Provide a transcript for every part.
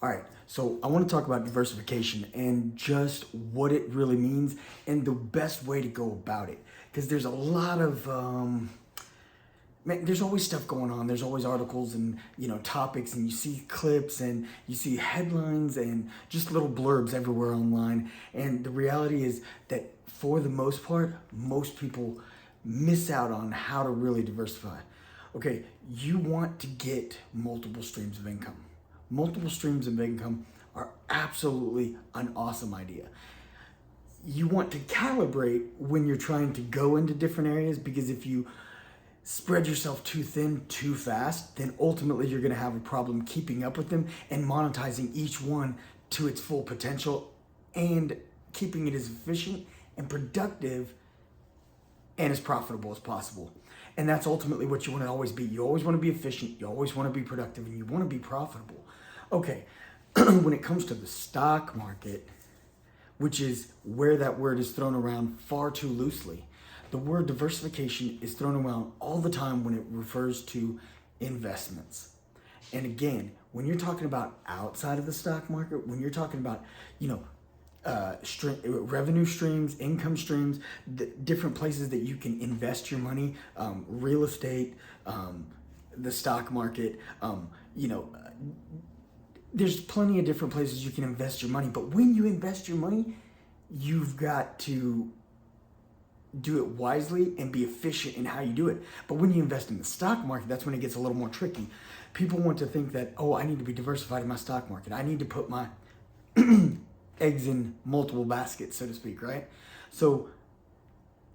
All right, so I want to talk about diversification and just what it really means and the best way to go about it. Because there's a lot of, man, there's always stuff going on. There's always articles and, topics, and you see clips and you see headlines and just little blurbs everywhere online. And the reality is that for the most part, most people miss out on how to really diversify. Okay, you want to get multiple streams of income. Multiple streams of income are absolutely an awesome idea. You want to calibrate when you're trying to go into different areas, because if you spread yourself too thin too fast, then ultimately you're going to have a problem keeping up with them and monetizing each one to its full potential and keeping it as efficient and productive and as profitable as possible. And that's ultimately what you want to always be. You always want to be efficient, you always want to be productive, and you want to be profitable. Okay, when it comes to the stock market, which is where that word is thrown around far too loosely, the word diversification is thrown around all the time when it refers to investments. And again, when you're talking about outside of the stock market, when you're talking about, revenue streams, income streams, the different places that you can invest your money, real estate, the stock market, there's plenty of different places you can invest your money. But when you invest your money, you've got to do it wisely and be efficient in how you do it. But when you invest in the stock market, that's when it gets a little more tricky. People want to think that, I need to be diversified in my stock market. I need to put my eggs in multiple baskets, so to speak, right? So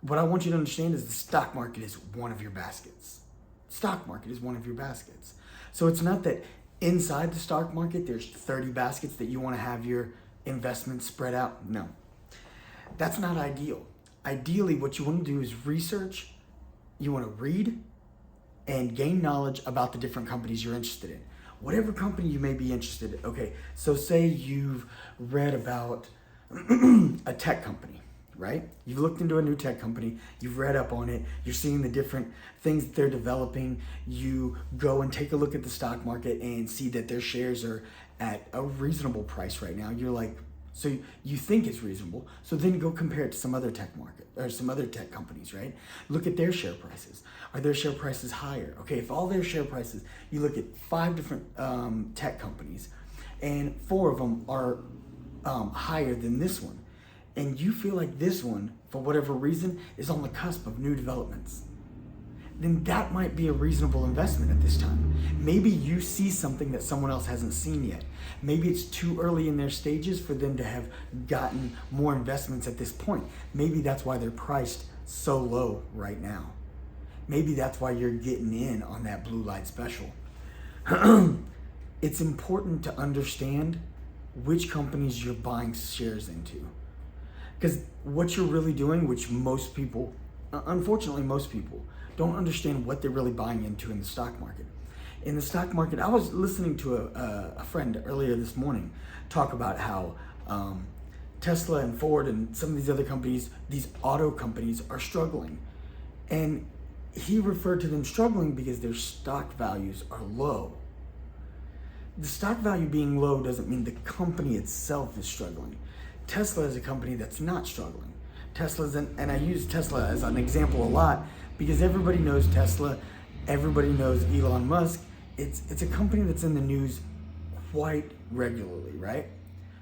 what I want you to understand is the stock market is one of your baskets. Stock market is one of your baskets. So it's not that inside the stock market there's 30 baskets that you want to have your investments spread out. No, that's not ideal. Ideally, what you want to do is research, you want to read and gain knowledge about the different companies you're interested in. Whatever company you may be interested in. Okay, so say you've read about a tech company, right? You've looked into a new tech company, you've read up on it, you're seeing the different things that they're developing. You go and take a look at the stock market and see that their shares are at a reasonable price right now. You're like, so you think it's reasonable. So then go compare it to some other tech market or some other tech companies, right? Look at their share prices. Are their share prices higher? Okay, if all their share prices, you look at 5 different tech companies and 4 of them are higher than this one, and you feel like this one, for whatever reason, is on the cusp of new developments, then that might be a reasonable investment at this time. Maybe you see something that someone else hasn't seen yet. Maybe it's too early in their stages for them to have gotten more investments at this point. Maybe that's why they're priced so low right now. Maybe that's why you're getting in on that blue light special. It's important to understand which companies you're buying shares into. Because what you're really doing, which most people, unfortunately most people, don't understand what they're really buying into in the stock market. In the stock market, I was listening to a friend earlier this morning talk about how Tesla and Ford and some of these other companies, these auto companies, are struggling. And he referred to them struggling because their stock values are low. The stock value being low doesn't mean the company itself is struggling. Tesla is a company that's not struggling. And I use Tesla as an example a lot because everybody knows Tesla, everybody knows Elon Musk. It's a company that's in the news quite regularly, right?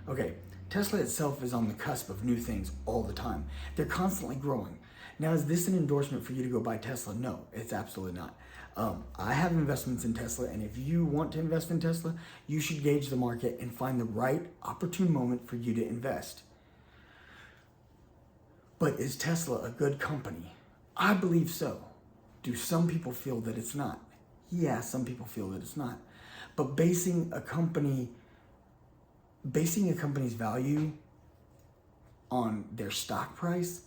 Okay, Tesla itself is on the cusp of new things all the time. They're constantly growing. Now, is this an endorsement for you to go buy Tesla? No, it's absolutely not. I have investments in Tesla, and if you want to invest in Tesla, you should gauge the market and find the right opportune moment for you to invest. But is Tesla a good company? I believe so. Do some people feel that it's not? Yeah, some people feel that it's not. But basing a company's value on their stock price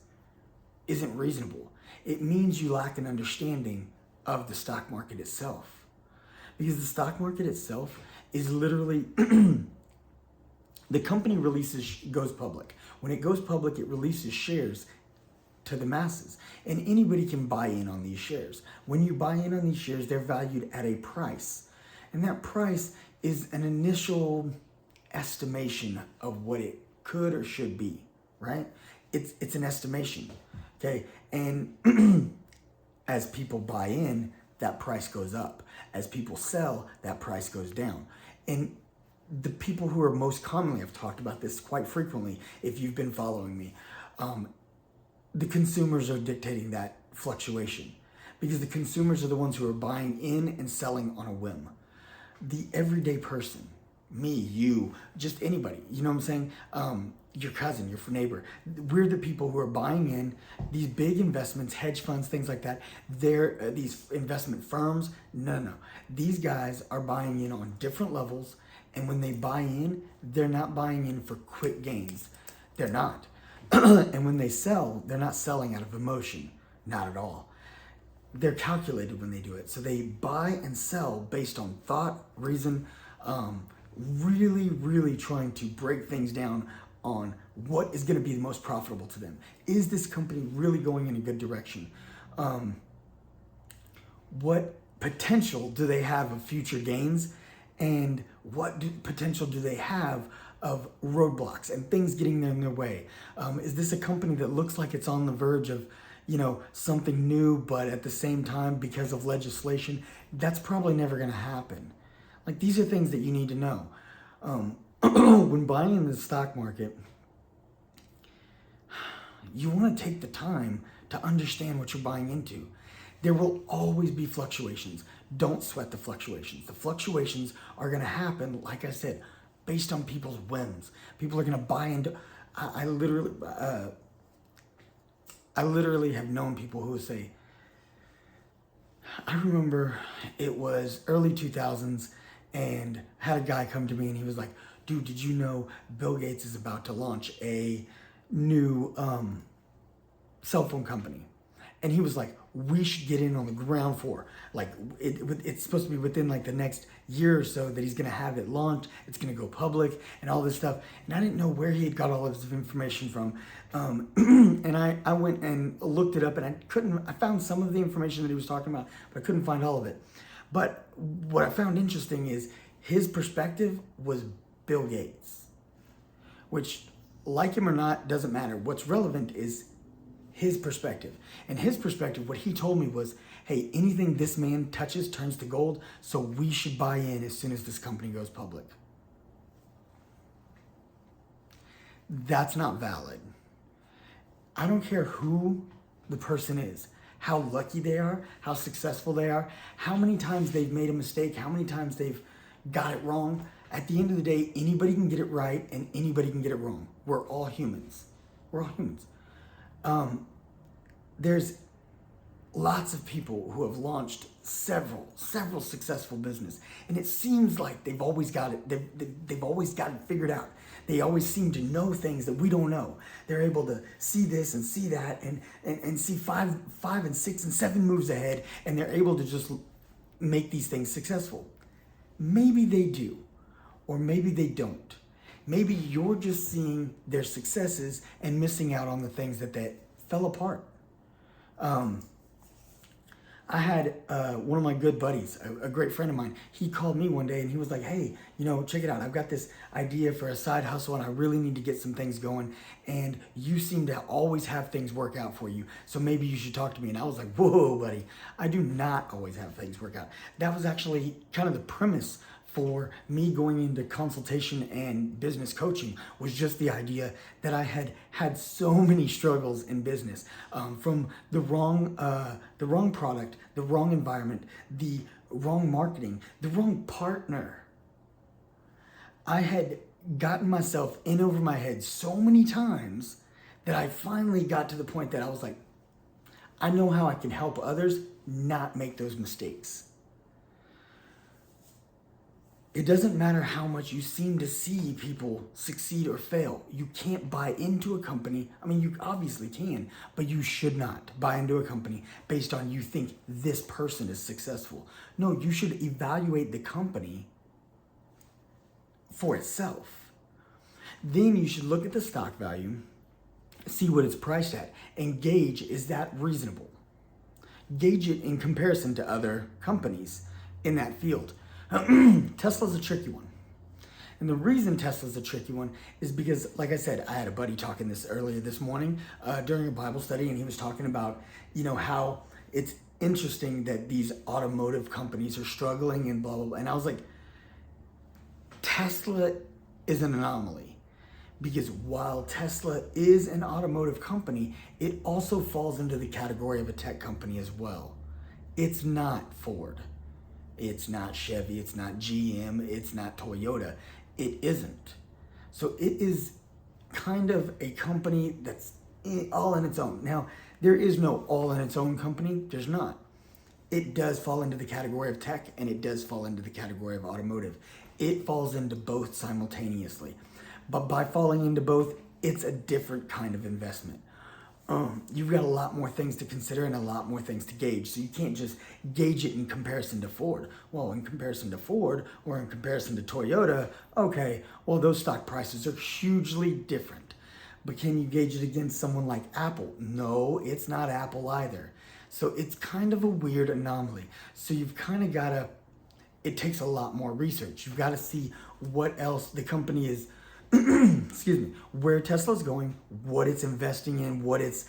isn't reasonable. It means you lack an understanding of the stock market itself. Because the stock market itself is literally, the company goes public. When it goes public, it releases shares to the masses, and anybody can buy in on these shares. When you buy in on these shares, they're valued at a price, and that price is an initial estimation of what it could or should be, right? It's an estimation, okay? And as people buy in, that price goes up. As people sell, that price goes down. And the people who are most commonly, I've talked about this quite frequently, if you've been following me, the consumers are dictating that fluctuation, because the consumers are the ones who are buying in and selling on a whim. The everyday person, me, you, just anybody, you know what I'm saying? Your cousin, your neighbor, we're the people who are buying in these big investments, hedge funds, things like that. They're these investment firms. No. These guys are buying in on different levels. And when they buy in, they're not buying in for quick gains. They're not. And when they sell, they're not selling out of emotion. Not at all. They're calculated when they do it. So they buy and sell based on thought, reason, really, really trying to break things down on what is going to be the most profitable to them. Is this company really going in a good direction? What potential do they have of future gains? And what potential do they have of roadblocks and things getting in their way? Is this a company that looks like it's on the verge of, something new, but at the same time, because of legislation, that's probably never going to happen? Like, these are things that you need to know. When buying in the stock market, you want to take the time to understand what you're buying into. There will always be fluctuations. Don't sweat the fluctuations. The fluctuations are going to happen, like I said, based on people's whims. People are going to buy into. I literally have known people who say, I remember it was early 2000s, and had a guy come to me and he was like, dude, did you know Bill Gates is about to launch a new cell phone company? And he was like, we should get in on the ground floor. Like, it's supposed to be within like the next year or so that he's going to have it launched. It's going to go public and all this stuff. And I didn't know where he had got all of his information from. And I went and looked it up, and I found some of the information that he was talking about, but I couldn't find all of it. But what I found interesting is his perspective was Bill Gates, which, like him or not, doesn't matter. What's relevant is his perspective. And his perspective, what he told me was, hey, anything this man touches turns to gold, so we should buy in as soon as this company goes public. That's not valid. I don't care who the person is, how lucky they are, how successful they are, how many times they've made a mistake, how many times they've got it wrong. At the end of the day, anybody can get it right and anybody can get it wrong. We're all humans. We're all humans. There's lots of people who have launched several successful business, and it seems like they've always got it. They've always got it figured out. They always seem to know things that we don't know. They're able to see this and see that, and see five and 6 and 7 moves ahead, and they're able to just make these things successful. Maybe they do, or maybe they don't. Maybe you're just seeing their successes and missing out on the things that fell apart. I had one of my good buddies, a great friend of mine. He called me one day and he was like, hey, check it out. I've got this idea for a side hustle and I really need to get some things going. And you seem to always have things work out for you. So maybe you should talk to me. And I was like, whoa, buddy, I do not always have things work out. That was actually kind of the premise for me going into consultation and business coaching, was just the idea that I had so many struggles in business, from the wrong product, the wrong environment, the wrong marketing, the wrong partner. I had gotten myself in over my head so many times that I finally got to the point that I was like, I know how I can help others not make those mistakes. It doesn't matter how much you seem to see people succeed or fail. You can't buy into a company. I mean, you obviously can, but you should not buy into a company based on you think this person is successful. No, you should evaluate the company for itself. Then you should look at the stock value, see what it's priced at, and gauge, is that reasonable? Gauge it in comparison to other companies in that field. Tesla's a tricky one. And the reason Tesla's a tricky one is because, like I said, I had a buddy talking this earlier this morning during a Bible study, and he was talking about, how it's interesting that these automotive companies are struggling and blah, blah, blah. And I was like, Tesla is an anomaly, because while Tesla is an automotive company, it also falls into the category of a tech company as well. It's not Ford. It's not Chevy. It's not GM. It's not Toyota. It isn't. So it is kind of a company that's all in its own. Now, there is no all in its own company. There's not. It does fall into the category of tech, and it does fall into the category of automotive. It falls into both simultaneously. But by falling into both, it's a different kind of investment. You've got a lot more things to consider and a lot more things to gauge. So you can't just gauge it in comparison to Ford. Well, in comparison to Ford or in comparison to Toyota, okay, well, those stock prices are hugely different. But can you gauge it against someone like Apple? No, it's not Apple either. So it's kind of a weird anomaly. So you've kind of got to, it takes a lot more research. You've got to see what else the company is, excuse me, where Tesla's going, what it's investing in, what its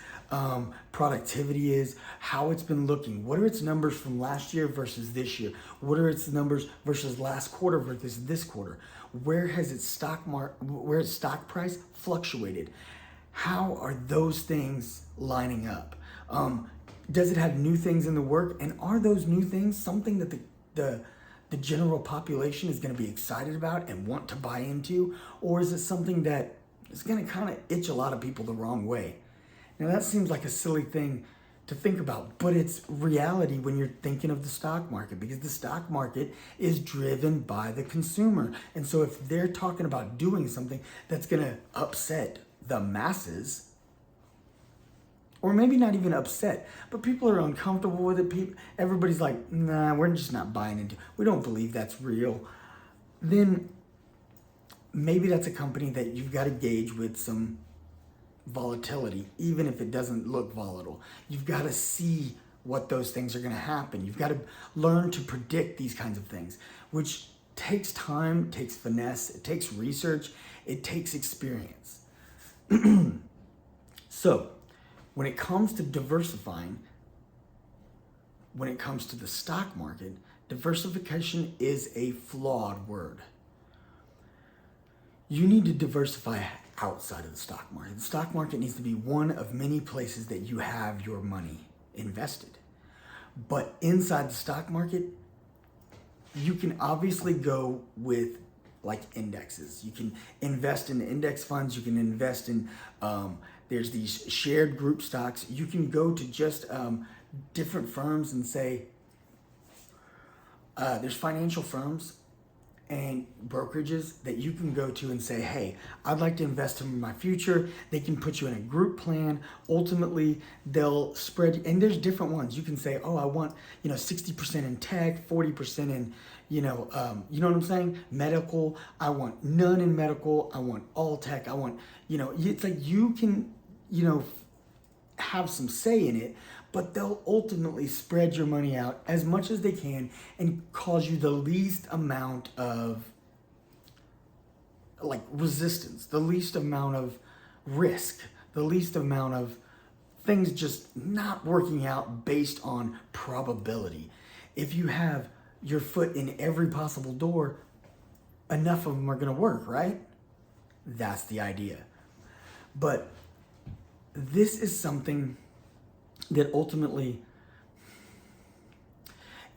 productivity is, how it's been looking, what are its numbers from last year versus this year, what are its numbers versus last quarter versus this quarter, where has its where its stock price fluctuated, how are those things lining up, does it have new things in the work, and are those new things something that the general population is going to be excited about and want to buy into, or is it something that is going to kind of itch a lot of people the wrong way? Now, that seems like a silly thing to think about, but it's reality when you're thinking of the stock market, because the stock market is driven by the consumer. And so if they're talking about doing something that's going to upset the masses, or maybe not even upset, but people are uncomfortable with it. Everybody's like, nah, we're just not buying into it. We don't believe that's real. Then maybe that's a company that you've got to gauge with some volatility, even if it doesn't look volatile. You've got to see what those things are going to happen. You've got to learn to predict these kinds of things, which takes time, takes finesse, it takes research, it takes experience. So, when it comes to diversifying, when it comes to the stock market, diversification is a flawed word. You need to diversify outside of the stock market. The stock market needs to be one of many places that you have your money invested. But inside the stock market, you can obviously go with like indexes. You can invest in index funds. You can invest in, there's these shared group stocks. You can go to just different firms and say, there's financial firms and brokerages that you can go to and say, hey, I'd like to invest in my future. They can put you in a group plan. Ultimately, they'll spread, and there's different ones. You can say, oh, I want, 60% in tech, 40% in, you know what I'm saying? Medical. I want none in medical. I want all tech. I want, it's like you can, have some say in it, but they'll ultimately spread your money out as much as they can and cause you the least amount of resistance, the least amount of risk, the least amount of things just not working out based on probability. If you have your foot in every possible door, enough of them are going to work, right? That's the idea. But this is something that ultimately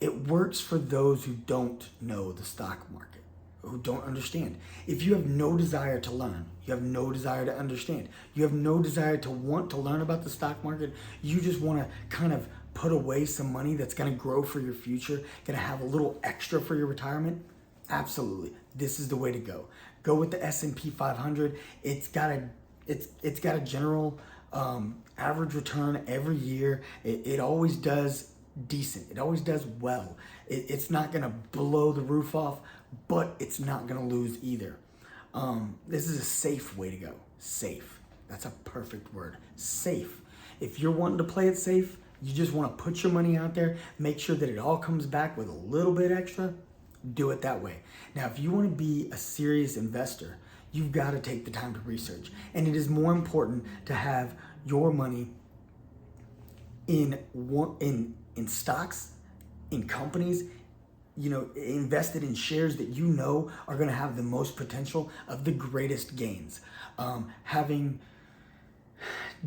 it works for those who don't know the stock market, who don't understand. If you have no desire to learn, you have no desire to understand, you have no desire to want to learn about the stock market, you just want to kind of put away some money that's going to grow for your future, going to have a little extra for your retirement, absolutely, this is the way to go. Go with the S&P 500. It's got a general average return every year. It always does decent. It always does well. It's not going to blow the roof off, but it's not going to lose either. This is a safe way to go. Safe. That's a perfect word. Safe. If you're wanting to play it safe, you just want to put your money out there, make sure that it all comes back with a little bit extra, Do it that way. Now, if you want to be a serious investor, you've got to take the time to research. And it is more important to have your money in stocks, in companies, invested in shares that you know are going to have the most potential of the greatest gains. Having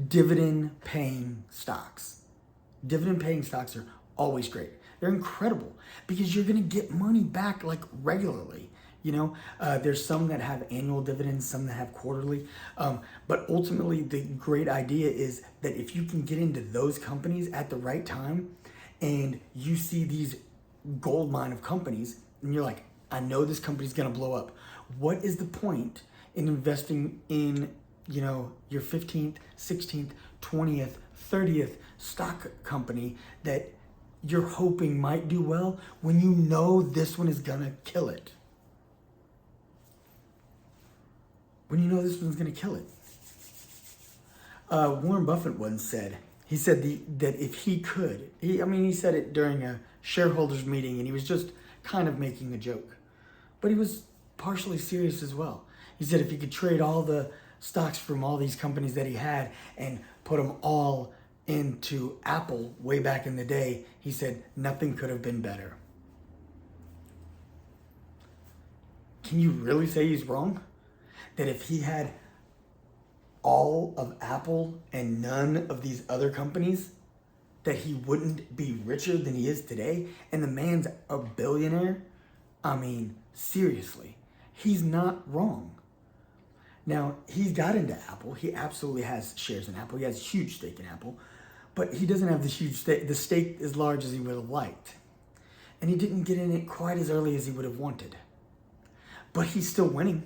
dividend-paying stocks. Dividend-paying stocks are always great. They're incredible because you're going to get money back like regularly. There's some that have annual dividends, some that have quarterly. But ultimately, the great idea is that if you can get into those companies at the right time and you see these gold mine of companies and you're like, I know this company's going to blow up. What is the point in investing in, your 15th, 16th, 20th, 30th stock company that you're hoping might do well when you know this one is going to kill it? When you know this one's going to kill it. Warren Buffett once said, he said that if he could, he said it during a shareholders meeting and he was just kind of making a joke, but he was partially serious as well. He said if he could trade all the stocks from all these companies that he had and put them all into Apple way back in the day, he said nothing could have been better. Can you really say he's wrong? That if he had all of Apple and none of these other companies, that he wouldn't be richer than he is today? And the man's a billionaire? Seriously, he's not wrong. Now, he's got into Apple. He absolutely has shares in Apple. He has a huge stake in Apple. But he doesn't have the huge stake. The stake as large as he would have liked. And he didn't get in it quite as early as he would have wanted. But he's still winning.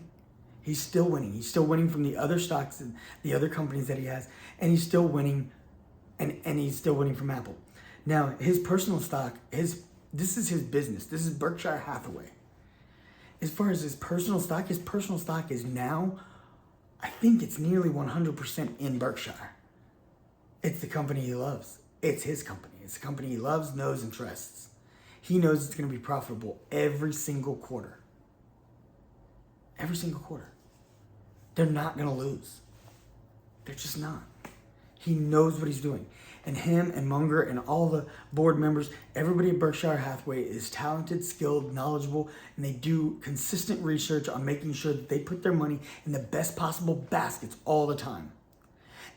He's still winning. He's still winning from the other stocks and the other companies that he has. And he's still winning. And he's still winning from Apple. Now, his personal stock, this is his business. This is Berkshire Hathaway. As far as his personal stock is now, I think it's nearly 100% in Berkshire. It's the company he loves. It's his company. It's the company he loves, knows, and trusts. He knows it's going to be profitable every single quarter. Every single quarter. They're not going to lose. They're just not. He knows what he's doing. And him and Munger and all the board members, everybody at Berkshire Hathaway is talented, skilled, knowledgeable, and they do consistent research on making sure that they put their money in the best possible baskets all the time.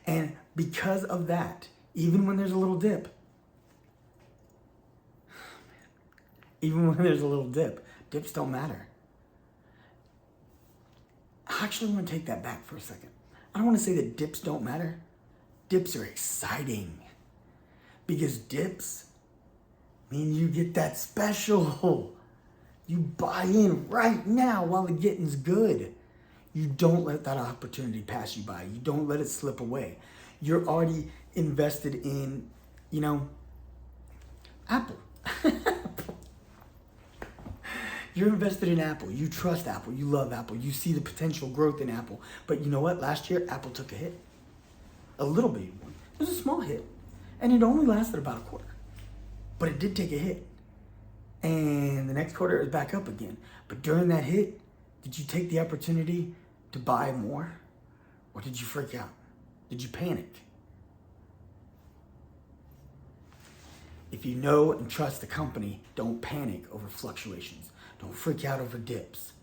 And because of that, even when there's a little dip, dips don't matter. I actually want to take that back for a second. I don't want to say that dips don't matter. Dips are exciting. Because dips mean you get that special. You buy in right now while the getting's good. You don't let that opportunity pass you by. You don't let it slip away. You're already invested in, Apple. You're invested in Apple. You trust Apple. You love Apple. You see the potential growth in Apple. But you know what? Last year, Apple took a hit. A little bit. It was a small hit. And it only lasted about a quarter. But it did take a hit. And the next quarter, it was back up again. But during that hit, did you take the opportunity to buy more? Or did you freak out? Did you panic? If you know and trust the company, don't panic over fluctuations. Don't freak out over dips.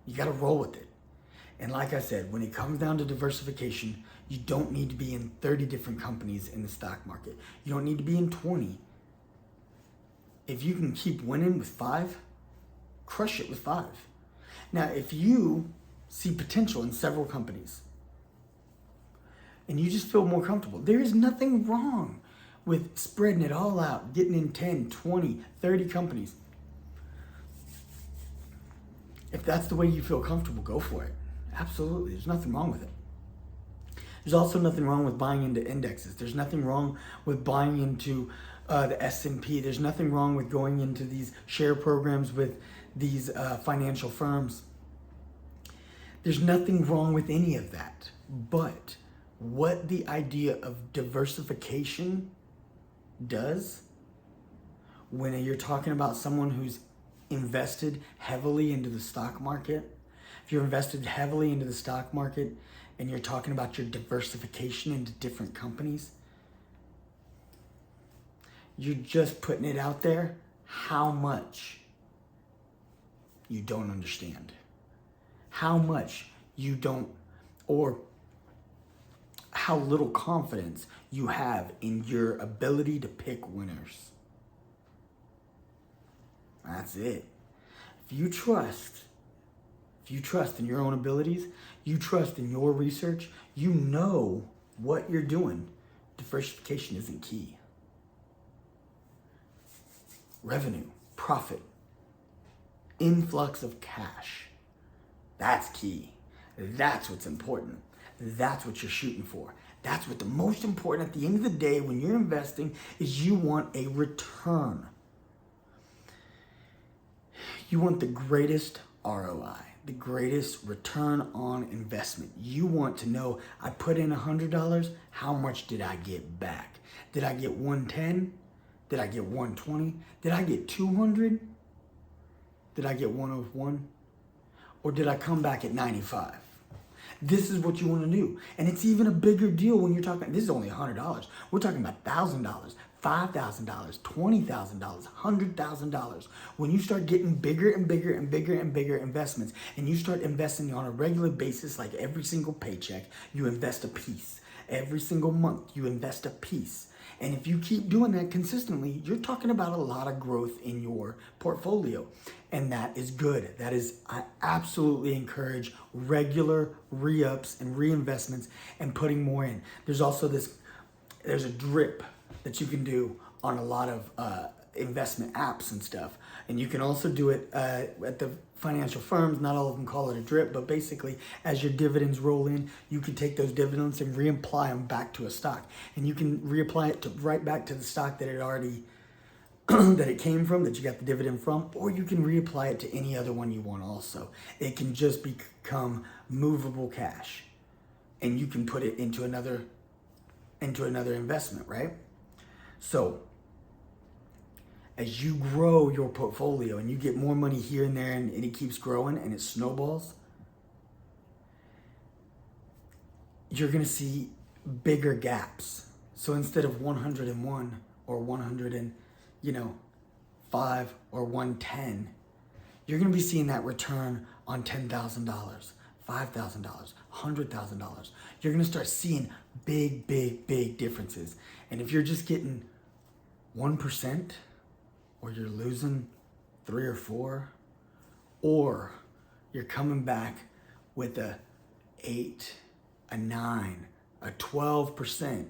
You got to roll with it. And like I said, when it comes down to diversification, you don't need to be in 30 different companies in the stock market. You don't need to be in 20. If you can keep winning with 5, crush it with 5. Now, if you see potential in several companies and you just feel more comfortable, there is nothing wrong with spreading it all out, getting in 10, 20, 30 companies. If that's the way you feel comfortable, go for it. Absolutely. There's nothing wrong with it. There's also nothing wrong with buying into indexes. There's nothing wrong with buying into the S&P. There's nothing wrong with going into these share programs with these financial firms. There's nothing wrong with any of that. But what the idea of diversification does when you're talking about someone who's invested heavily into the stock market, if you're invested heavily into the stock market and you're talking about your diversification into different companies, you're just putting it out there how much you don't understand, how much you don't, or how little confidence you have in your ability to pick winners. That's it. If you trust in your own abilities, you trust in your research, you know what you're doing, diversification isn't key. Revenue, profit, influx of cash, that's key. That's what's important. That's what you're shooting for. That's what the most important at the end of the day when you're investing is you want a return. You want the greatest ROI, the greatest return on investment. You want to know, I put in $100, how much did I get back? Did I get 110? Did I get 120? Did I get 200? Did I get 101? Or did I come back at 95? This is what you want to do. And it's even a bigger deal when you're talking, this is only $100. We're talking about $1,000, $5,000, $20,000, $100,000. When you start getting bigger and bigger and bigger and bigger investments, and you start investing on a regular basis, like every single paycheck, you invest a piece. Every single month, you invest a piece. And if you keep doing that consistently, you're talking about a lot of growth in your portfolio. And that is good. That is, I absolutely encourage regular re-ups and reinvestments and putting more in. There's also there's a drip that you can do on a lot of investment apps and stuff. And you can also do it at the financial firms. Not all of them call it a drip, but basically as your dividends roll in, you can take those dividends and reapply them back to a stock. And you can reapply it right back to the stock that it already that it came from, that you got the dividend from, or you can reapply it to any other one you want also. It can just become movable cash, and you can put it into another investment, right? So as you grow your portfolio and you get more money here and there, and it keeps growing and it snowballs, you're going to see bigger gaps. So instead of 101 or 105 or 110, you're going to be seeing that return on $10,000, $5,000, $100,000. You're going to start seeing big differences. And if you're just getting 1%, or you're losing 3 or 4, or you're coming back with a 8, a 9, a 12%.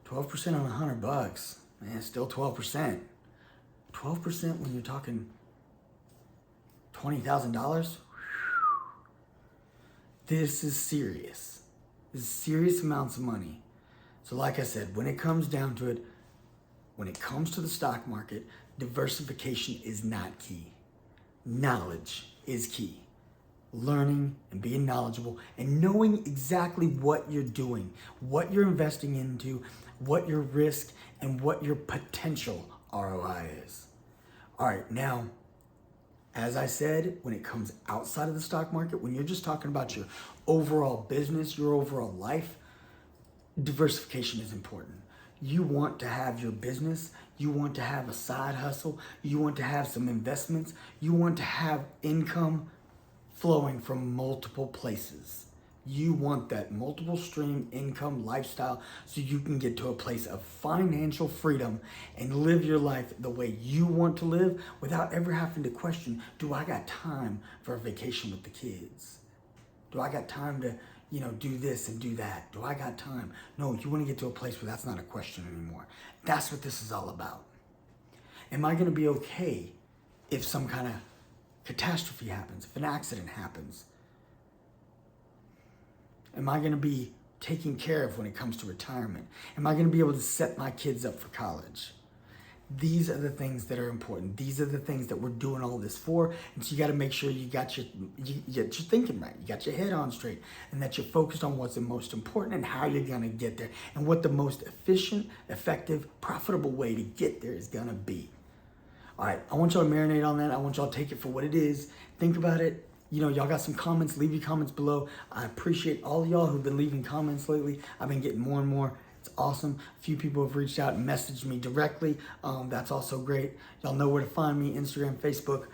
12% on $100, man, still 12%. 12% when you're talking $20,000. This is serious. This is serious amounts of money. So like I said, when it comes down to it, when it comes to the stock market, diversification is not key. Knowledge is key. Learning and being knowledgeable and knowing exactly what you're doing, what you're investing into, what your risk and what your potential ROI is. All right, now, as I said, when it comes outside of the stock market, when you're just talking about your overall business, your overall life, diversification is important. You want to have your business, you want to have a side hustle, you want to have some investments, you want to have income flowing from multiple places. You want that multiple stream income lifestyle so you can get to a place of financial freedom and live your life the way you want to live without ever having to question, do I got time for a vacation with the kids? Do I got time to do this and do that? Do I got time? No, you want to get to a place where that's not a question anymore. That's what this is all about. Am I going to be okay if some kind of catastrophe happens, if an accident happens? Am I going to be taken care of when it comes to retirement? Am I going to be able to set my kids up for college? These are the things that are important. These are the things that we're doing all this for. And so you got to make sure you get your thinking right. You got your head on straight, and that you're focused on what's the most important and how you're going to get there and what the most efficient, effective, profitable way to get there is going to be. All right, I want y'all to marinate on that. I want y'all to take it for what it is. Think about it. You know, y'all got some comments. Leave your comments below. I appreciate all of y'all who've been leaving comments lately. I've been getting more and more. It's awesome. A few people have reached out and messaged me directly. That's also great. Y'all know where to find me: Instagram, Facebook,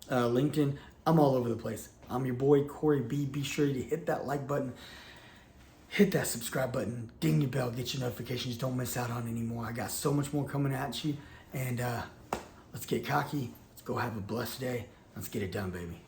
LinkedIn. I'm all over the place. I'm your boy, Corey B. Be sure to hit that like button. Hit that subscribe button, ding your bell, get your notifications. Don't miss out on any more. I got so much more coming at you. And let's get cocky. Let's go have a blessed day. Let's get it done, baby.